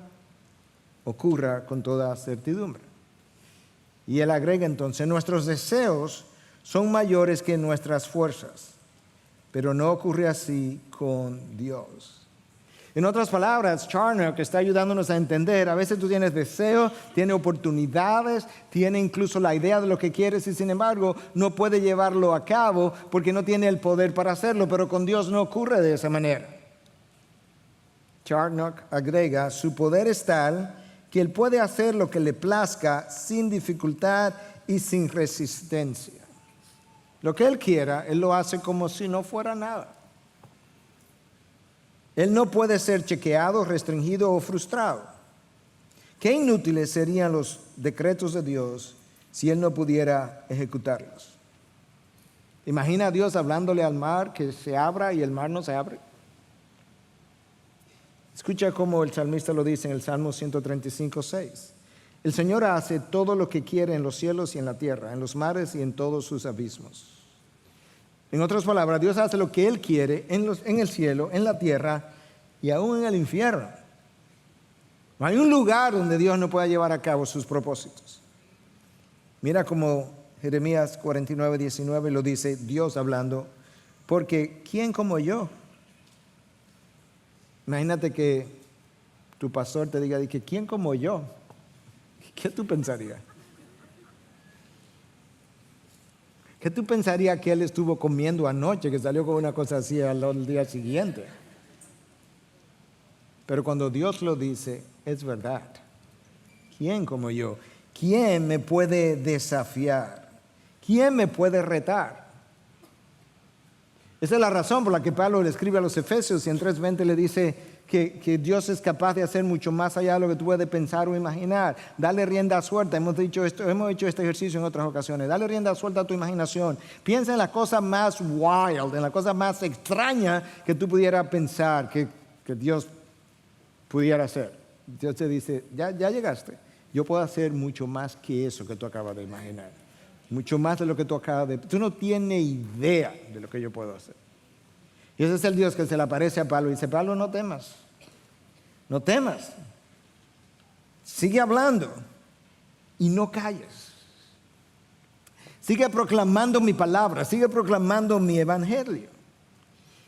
ocurra con toda certidumbre. Y él agrega entonces, nuestros deseos son mayores que nuestras fuerzas, pero no ocurre así con Dios. En otras palabras, Charnock está ayudándonos a entender, a veces tú tienes deseos, tienes oportunidades, tienes incluso la idea de lo que quieres y sin embargo no puedes llevarlo a cabo porque no tiene el poder para hacerlo, pero con Dios no ocurre de esa manera. Charnock agrega, su poder es tal que Él puede hacer lo que le plazca sin dificultad y sin resistencia. Lo que Él quiera, Él lo hace como si no fuera nada. Él no puede ser chequeado, restringido o frustrado. Qué inútiles serían los decretos de Dios si Él no pudiera ejecutarlos. Imagina a Dios hablándole al mar que se abra y el mar no se abre. Escucha cómo el salmista lo dice en el Salmo 135:6. El Señor hace todo lo que quiere en los cielos y en la tierra, en los mares y en todos sus abismos. En otras palabras, Dios hace lo que Él quiere en el cielo, en la tierra y aún en el infierno. No hay un lugar donde Dios no pueda llevar a cabo sus propósitos. Mira cómo Jeremías 49:19 lo dice Dios hablando, porque ¿quién como yo? Imagínate que tu pastor te diga, ¿quién como yo? ¿Qué tú pensarías? ¿Qué tú pensarías que él estuvo comiendo anoche, que salió con una cosa así al día siguiente? Pero cuando Dios lo dice, es verdad. ¿Quién como yo? ¿Quién me puede desafiar? ¿Quién me puede retar? Esa es la razón por la que Pablo le escribe a los Efesios y en 3:20 le dice que Dios es capaz de hacer mucho más allá de lo que tú puedes pensar o imaginar. Dale rienda suelta. Hemos hecho este ejercicio en otras ocasiones. Dale rienda suelta a tu imaginación. Piensa en las cosas más wild, en las cosas más extrañas que tú pudieras pensar que Dios pudiera hacer. Dios te dice, ya llegaste. Yo puedo hacer mucho más que eso que tú acabas de imaginar. Mucho más de lo que tú acabas de... Tú no tienes idea de lo que yo puedo hacer. Y ese es el Dios que se le aparece a Pablo y dice, Pablo, no temas. No temas. Sigue hablando y no calles. Sigue proclamando mi palabra, sigue proclamando mi evangelio.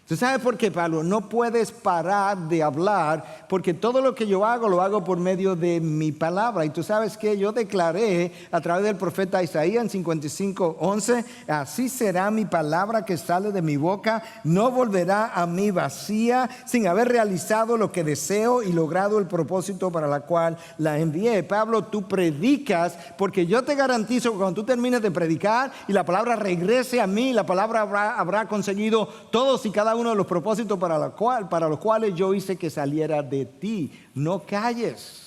¿Tú sabes por qué, Pablo? No puedes parar de hablar, porque todo lo que yo hago, lo hago por medio de mi palabra. Y tú sabes que yo declaré a través del profeta Isaías en 55:11, así será mi palabra que sale de mi boca, no volverá a mí vacía, sin haber realizado lo que deseo y logrado el propósito para la cual la envié. Pablo, tú predicas, porque yo te garantizo que cuando tú termines de predicar y la palabra regrese a mí, la palabra habrá conseguido todos y cada uno de los propósitos para los cuales yo hice que saliera de ti. No calles.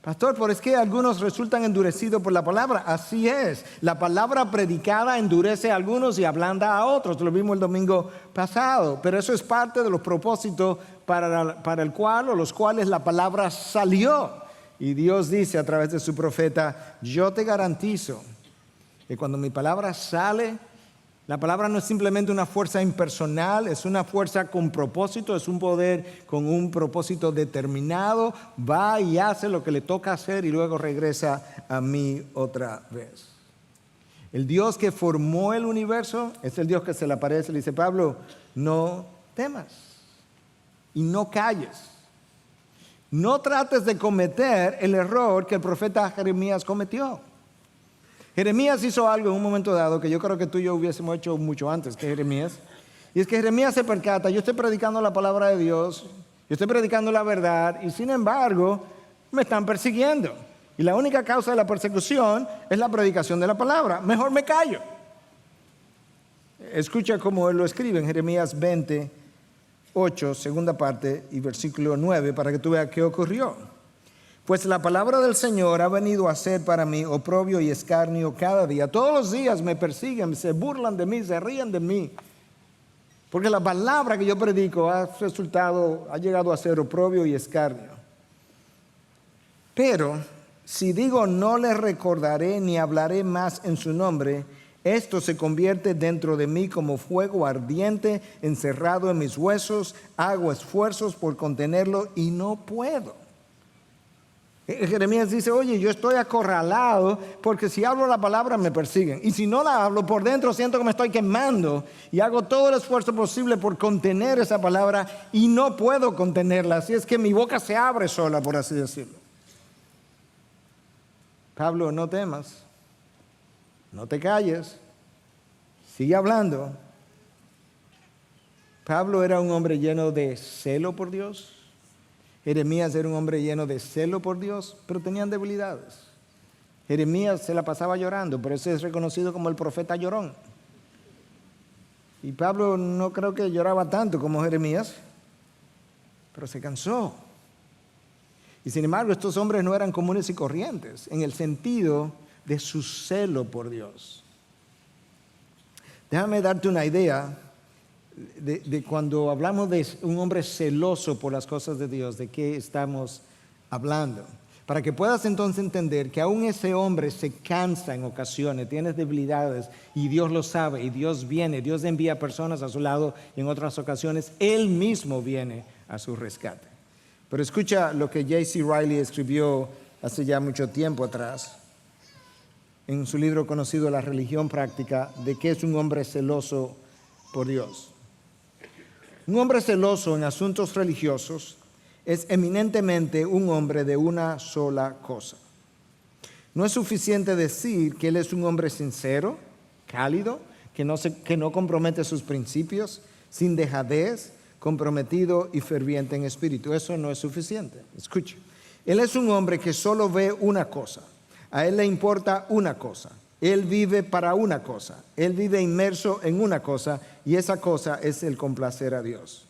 Pastor, ¿por es que algunos resultan endurecidos por la palabra? Así es. La palabra predicada endurece a algunos y ablanda a otros. Lo vimos el domingo pasado. Pero eso es parte de los propósitos para el cual o los cuales la palabra salió. Y Dios dice a través de su profeta, yo te garantizo que cuando mi palabra sale, la palabra no es simplemente una fuerza impersonal, es una fuerza con propósito, es un poder con un propósito determinado, va y hace lo que le toca hacer y luego regresa a mí otra vez. El Dios que formó el universo es el Dios que se le aparece y le dice, Pablo, no temas y no calles. No trates de cometer el error que el profeta Jeremías cometió. Jeremías hizo algo en un momento dado que yo creo que tú y yo hubiésemos hecho mucho antes que Jeremías. Y es que Jeremías se percata, yo estoy predicando la palabra de Dios, yo estoy predicando la verdad y sin embargo me están persiguiendo. Y la única causa de la persecución es la predicación de la palabra. Mejor me callo. Escucha cómo él lo escribe en Jeremías 20:8, segunda parte y versículo 9, para que tú veas qué ocurrió. Pues la palabra del Señor ha venido a ser para mí oprobio y escarnio cada día. Todos los días me persiguen, se burlan de mí, se ríen de mí. Porque la palabra que yo predico ha llegado a ser oprobio y escarnio. Pero si digo no les recordaré ni hablaré más en su nombre, esto se convierte dentro de mí como fuego ardiente encerrado en mis huesos. Hago esfuerzos por contenerlo y no puedo. Jeremías dice, oye, yo estoy acorralado porque si hablo la palabra me persiguen. Y si no la hablo, por dentro siento que me estoy quemando. Y hago todo el esfuerzo posible por contener esa palabra y no puedo contenerla. Así es que mi boca se abre sola, por así decirlo. Pablo, no temas. No te calles. Sigue hablando. Pablo era un hombre lleno de celo por Dios. Jeremías era un hombre lleno de celo por Dios, pero tenían debilidades. Jeremías se la pasaba llorando, por eso es reconocido como el profeta llorón. Y Pablo no creo que lloraba tanto como Jeremías, pero se cansó. Y sin embargo, estos hombres no eran comunes y corrientes en el sentido de su celo por Dios. Déjame darte una idea de cuando hablamos de un hombre celoso por las cosas de Dios, de qué estamos hablando. Para que puedas entonces entender que aún ese hombre se cansa en ocasiones, tiene debilidades y Dios lo sabe y Dios viene, Dios envía personas a su lado y en otras ocasiones Él mismo viene a su rescate. Pero escucha lo que J.C. Riley escribió hace ya mucho tiempo atrás en su libro conocido La religión práctica, de qué es un hombre celoso por Dios. Un hombre celoso en asuntos religiosos es eminentemente un hombre de una sola cosa. No es suficiente decir que él es un hombre sincero, cálido, que no compromete sus principios, sin dejadez, comprometido y ferviente en espíritu. Eso no es suficiente. Escuche. Él es un hombre que solo ve una cosa. A él le importa una cosa. Él vive para una cosa. Él vive inmerso en una cosa y esa cosa es el complacer a Dios.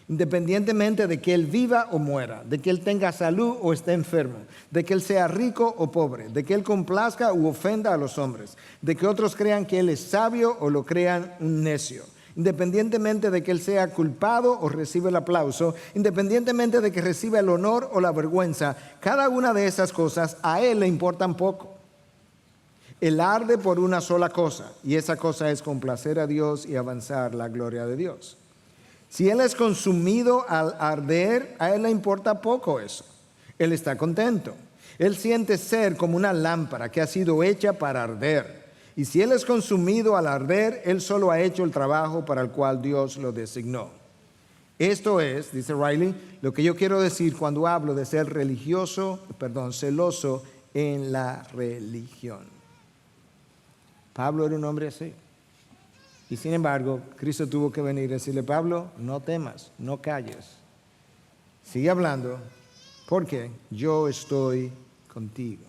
Independientemente de que él viva o muera, de que él tenga salud o esté enfermo, de que él sea rico o pobre, de que él complazca u ofenda a los hombres, de que otros crean que él es sabio o lo crean un necio, independientemente de que él sea culpado o reciba el aplauso, independientemente de que reciba el honor o la vergüenza, cada una de esas cosas a él le importan poco. Él arde por una sola cosa y esa cosa es complacer a Dios y avanzar la gloria de Dios. Si él es consumido al arder, a él le importa poco eso. Él está contento. Él siente ser como una lámpara que ha sido hecha para arder. Y si él es consumido al arder, él solo ha hecho el trabajo para el cual Dios lo designó. Esto es, dice Riley, lo que yo quiero decir cuando hablo de ser celoso en la religión. Pablo era un hombre así. Y sin embargo, Cristo tuvo que venir y decirle, Pablo, no temas, no calles. Sigue hablando, porque yo estoy contigo.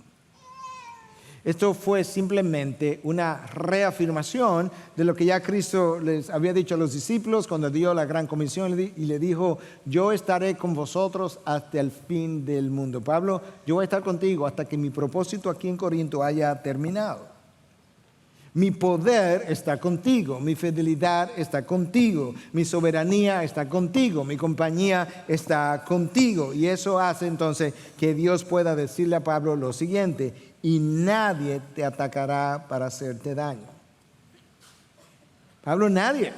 Esto fue simplemente una reafirmación de lo que ya Cristo les había dicho a los discípulos cuando dio la gran comisión y le dijo, yo estaré con vosotros hasta el fin del mundo. Pablo, yo voy a estar contigo hasta que mi propósito aquí en Corinto haya terminado. Mi poder está contigo, mi fidelidad está contigo, mi soberanía está contigo, mi compañía está contigo. Y eso hace entonces que Dios pueda decirle a Pablo lo siguiente, y nadie te atacará para hacerte daño. Pablo, nadie.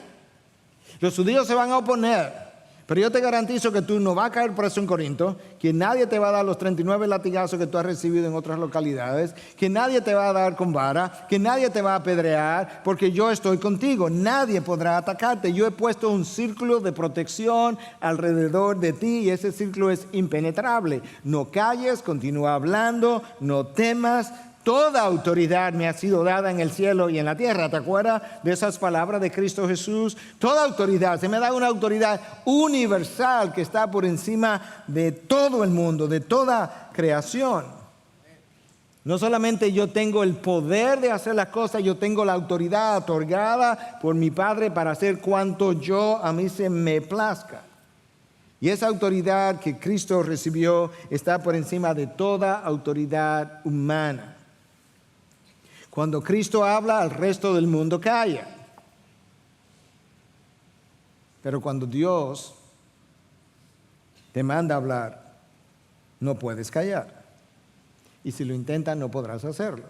Los judíos se van a oponer. Pero yo te garantizo que tú no vas a caer preso en Corinto, que nadie te va a dar los 39 latigazos que tú has recibido en otras localidades, que nadie te va a dar con vara, que nadie te va a apedrear, porque yo estoy contigo. Nadie podrá atacarte. Yo he puesto un círculo de protección alrededor de ti y ese círculo es impenetrable. No calles, continúa hablando, no temas. Toda autoridad me ha sido dada en el cielo y en la tierra. ¿Te acuerdas de esas palabras de Cristo Jesús? Toda autoridad, se me da una autoridad universal que está por encima de todo el mundo, de toda creación. No solamente yo tengo el poder de hacer las cosas, yo tengo la autoridad otorgada por mi Padre para hacer cuanto a mí se me plazca. Y esa autoridad que Cristo recibió está por encima de toda autoridad humana. Cuando Cristo habla, el resto del mundo calla. Pero cuando Dios te manda a hablar, no puedes callar. Y si lo intentas, no podrás hacerlo.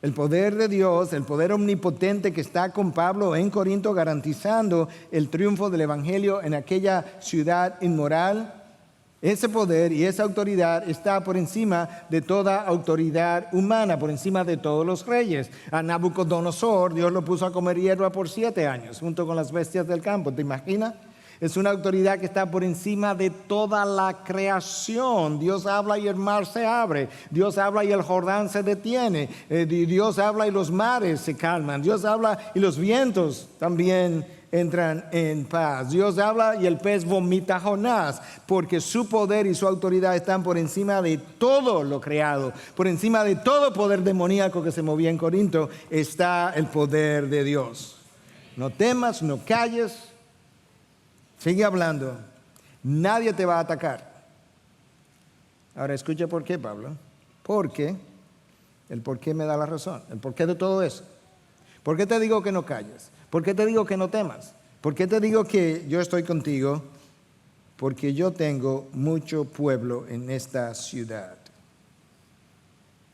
El poder de Dios, el poder omnipotente que está con Pablo en Corinto, garantizando el triunfo del Evangelio en aquella ciudad inmoral, ese poder y esa autoridad está por encima de toda autoridad humana, por encima de todos los reyes. A Nabucodonosor, Dios lo puso a comer hierba por 7 años, junto con las bestias del campo. ¿Te imaginas? Es una autoridad que está por encima de toda la creación. Dios habla y el mar se abre. Dios habla y el Jordán se detiene. Dios habla y los mares se calman. Dios habla y los vientos también entran en paz. Dios habla y el pez vomita a Jonás, porque su poder y su autoridad están por encima de todo lo creado. Por encima de todo poder demoníaco que se movía en Corinto está el poder de Dios. No temas, no calles, sigue hablando. Nadie te va a atacar. Ahora escucha por qué, Pablo. Porque el por qué me da la razón. El por qué de todo eso. ¿Por qué te digo que no calles? ¿Por qué te digo que no temas? ¿Por qué te digo que yo estoy contigo? Porque yo tengo mucho pueblo en esta ciudad.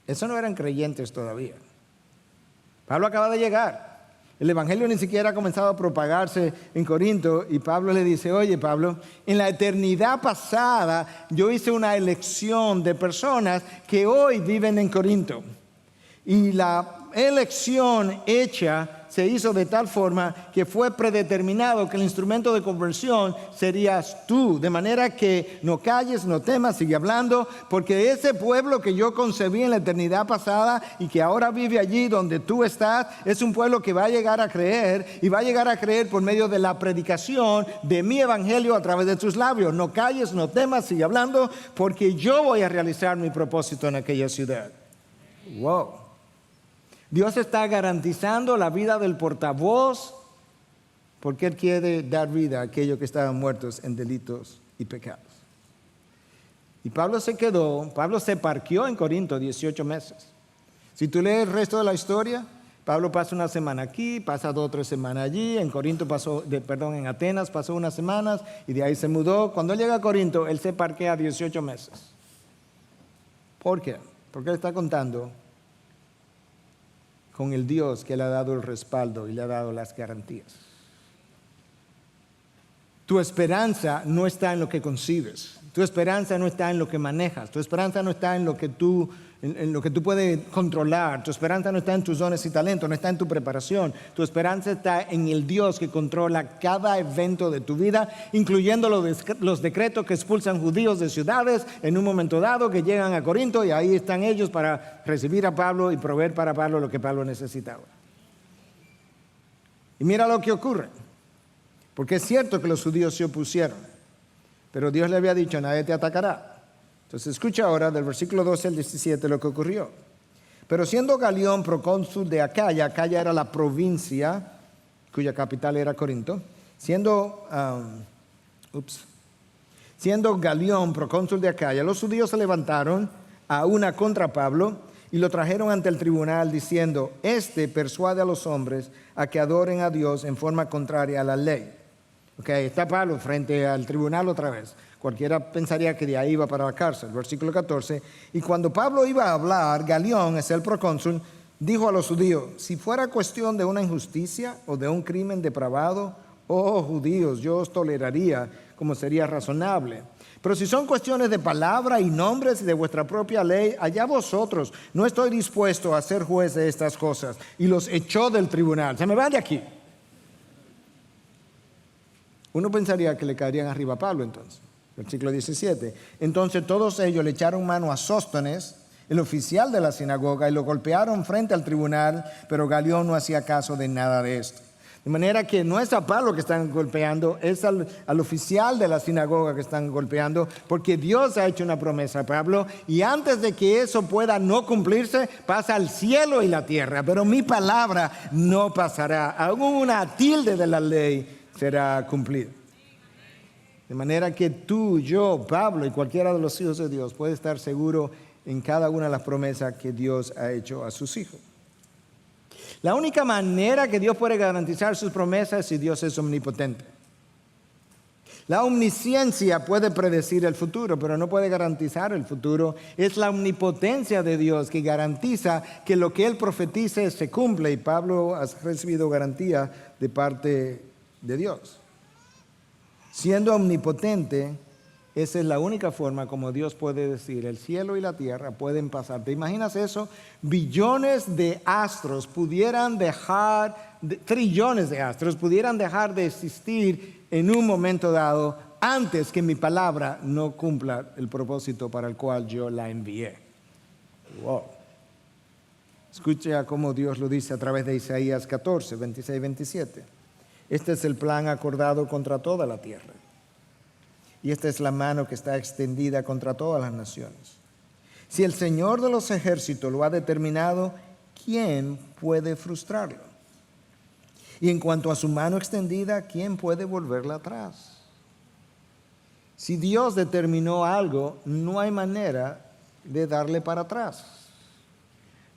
Eso no eran creyentes todavía. Pablo acaba de llegar. El evangelio ni siquiera ha comenzado a propagarse en Corinto y Pablo le dice, oye Pablo, en la eternidad pasada yo hice una elección de personas que hoy viven en Corinto. Y la elección hecha se hizo de tal forma que fue predeterminado que el instrumento de conversión serías tú. De manera que no calles, no temas, sigue hablando, porque ese pueblo que yo concebí en la eternidad pasada y que ahora vive allí donde tú estás, es un pueblo que va a llegar a creer y va a llegar a creer por medio de la predicación de mi evangelio a través de tus labios. No calles, no temas, sigue hablando, porque yo voy a realizar mi propósito en aquella ciudad. Wow. Dios está garantizando la vida del portavoz porque Él quiere dar vida a aquellos que estaban muertos en delitos y pecados. Y Pablo se parqueó en Corinto 18 meses. Si tú lees el resto de la historia, Pablo pasa una semana aquí, pasa 2 o 3 semanas allí, en Atenas pasó unas semanas y de ahí se mudó. Cuando él llega a Corinto, él se parquea 18 meses. ¿Por qué? Porque él está contando con el Dios que le ha dado el respaldo y le ha dado las garantías. Tu esperanza no está en lo que concibes. Tu esperanza no está en lo que manejas. Tu esperanza no está en lo que tú puedes controlar. Tu esperanza no está en tus dones y talentos, no está en tu preparación. Tu esperanza está en el Dios que controla cada evento de tu vida, incluyendo los decretos que expulsan judíos de ciudades en un momento dado, que llegan a Corinto, y ahí están ellos para recibir a Pablo y proveer para Pablo lo que Pablo necesitaba. Y mira lo que ocurre. Porque es cierto que los judíos se opusieron, pero Dios le había dicho: nadie te atacará. Entonces escucha ahora del versículo 12 al 17 lo que ocurrió. Pero siendo Galión procónsul de Acaya, Acaya era la provincia cuya capital era Corinto, siendo Galión procónsul de Acaya, los judíos se levantaron a una contra Pablo y lo trajeron ante el tribunal diciendo: este persuade a los hombres a que adoren a Dios en forma contraria a la ley. Está Pablo frente al tribunal otra vez. Cualquiera pensaría que de ahí iba para la cárcel. Versículo 14. Y cuando Pablo iba a hablar, Galión, es el procónsul, dijo a los judíos: si fuera cuestión de una injusticia o de un crimen depravado, oh judíos, yo os toleraría como sería razonable. Pero si son cuestiones de palabra y nombres de vuestra propia ley, allá vosotros. No estoy dispuesto a ser juez de estas cosas. Y los echó del tribunal. Se me van de aquí. Uno pensaría que le caerían arriba a Pablo entonces. Versículo 17. Entonces todos ellos le echaron mano a Sóstenes, el oficial de la sinagoga, y lo golpearon frente al tribunal, pero Galión no hacía caso de nada de esto. De manera que no es a Pablo que están golpeando, es al oficial de la sinagoga que están golpeando, porque Dios ha hecho una promesa a Pablo, y antes de que eso pueda no cumplirse, pasa el cielo y la tierra, pero mi palabra no pasará. Aún una tilde de la ley será cumplida. De manera que tú, yo, Pablo y cualquiera de los hijos de Dios puede estar seguro en cada una de las promesas que Dios ha hecho a sus hijos. La única manera que Dios puede garantizar sus promesas es si Dios es omnipotente. La omnisciencia puede predecir el futuro, pero no puede garantizar el futuro. Es la omnipotencia de Dios que garantiza que lo que Él profetice se cumple, y Pablo ha recibido garantía de parte de Dios. Siendo omnipotente, esa es la única forma como Dios puede decir: el cielo y la tierra pueden pasar. ¿Te imaginas eso? Billones de astros pudieran dejar, trillones de astros pudieran dejar de existir en un momento dado antes que mi palabra no cumpla el propósito para el cual yo la envié. Wow. Escucha cómo Dios lo dice a través de Isaías 14, 26 y 27. Este es el plan acordado contra toda la tierra. Y esta es la mano que está extendida contra todas las naciones. Si el Señor de los ejércitos lo ha determinado, ¿quién puede frustrarlo? Y en cuanto a su mano extendida, ¿quién puede volverla atrás? Si Dios determinó algo, no hay manera de darle para atrás.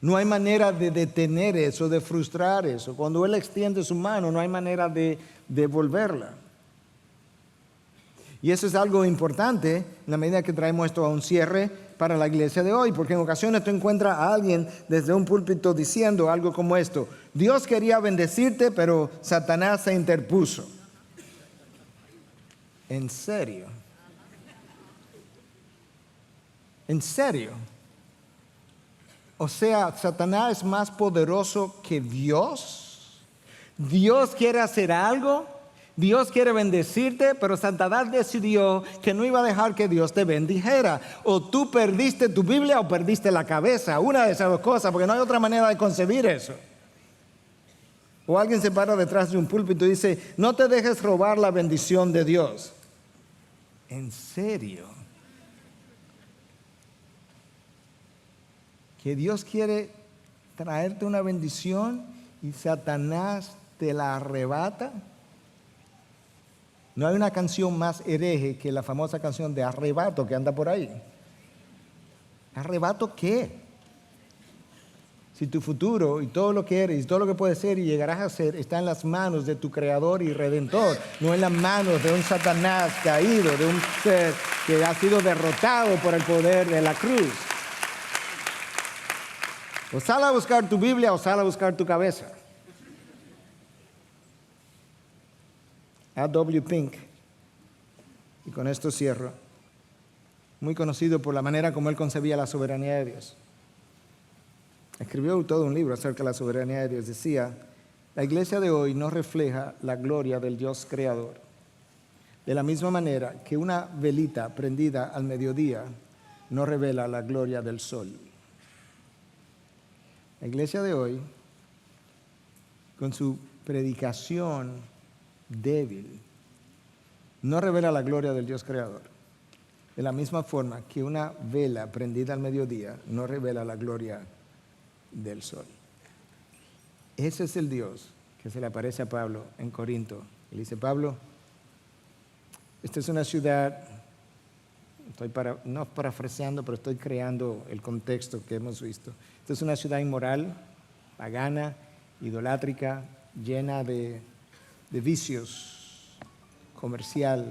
No hay manera de detener eso, de frustrar eso. Cuando Él extiende su mano, no hay manera de devolverla. Y eso es algo importante en la medida que traemos esto a un cierre para la iglesia de hoy, porque en ocasiones tú encuentras a alguien desde un púlpito diciendo algo como esto: Dios quería bendecirte, pero Satanás se interpuso. ¿En serio? ¿En serio? O sea, Satanás es más poderoso que Dios. Dios quiere hacer algo, Dios quiere bendecirte, pero Satanás decidió que no iba a dejar que Dios te bendijera. O tú perdiste tu Biblia o perdiste la cabeza, una de esas dos cosas, porque no hay otra manera de concebir eso. O alguien se para detrás de un púlpito y dice: no te dejes robar la bendición de Dios. ¿En serio? Que Dios quiere traerte una bendición y Satanás te la arrebata. No hay una canción más hereje que la famosa canción de Arrebato que anda por ahí. ¿Arrebato qué? Si tu futuro y todo lo que eres y todo lo que puedes ser y llegarás a ser está en las manos de tu Creador y Redentor, no en las manos de un Satanás caído, de un ser que ha sido derrotado por el poder de la cruz. O sal a buscar tu Biblia o sal a buscar tu cabeza. A.W. Pink, y con esto cierro, muy conocido por la manera como él concebía la soberanía de Dios. Escribió todo un libro acerca de la soberanía de Dios. Decía, la iglesia de hoy no refleja la gloria del Dios creador. De la misma manera que una velita prendida al mediodía no revela la gloria del sol. La iglesia de hoy, con su predicación débil, no revela la gloria del Dios creador. De la misma forma que una vela prendida al mediodía no revela la gloria del sol. Ese es el Dios que se le aparece a Pablo en Corinto. Él dice, Pablo, esta es una ciudad, no parafraseando, pero estoy creando el contexto que hemos visto. Esta es una ciudad inmoral, pagana, idolátrica, llena de vicios, comercial,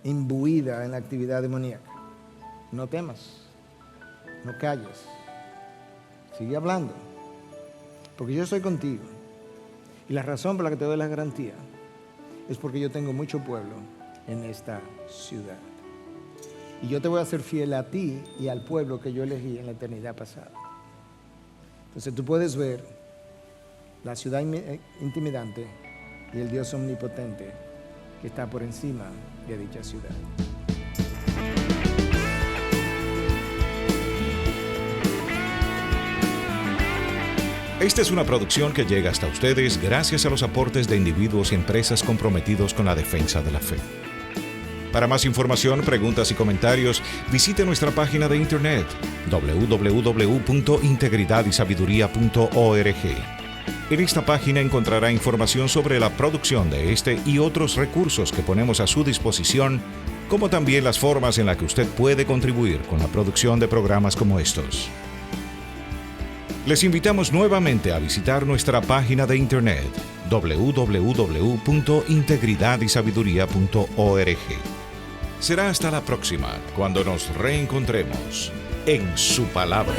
imbuida en la actividad demoníaca. No temas, no calles, sigue hablando, porque yo estoy contigo. Y la razón por la que te doy la garantía es porque yo tengo mucho pueblo en esta ciudad. Y yo te voy a ser fiel a ti y al pueblo que yo elegí en la eternidad pasada. Entonces tú puedes ver la ciudad intimidante y el Dios omnipotente que está por encima de dicha ciudad. Esta es una producción que llega hasta ustedes gracias a los aportes de individuos y empresas comprometidos con la defensa de la fe. Para más información, preguntas y comentarios, visite nuestra página de internet www.integridadisabiduría.org. En esta página encontrará información sobre la producción de este y otros recursos que ponemos a su disposición, como también las formas en las que usted puede contribuir con la producción de programas como estos. Les invitamos nuevamente a visitar nuestra página de internet www.integridadisabiduría.org. Será hasta la próxima, cuando nos reencontremos en su palabra.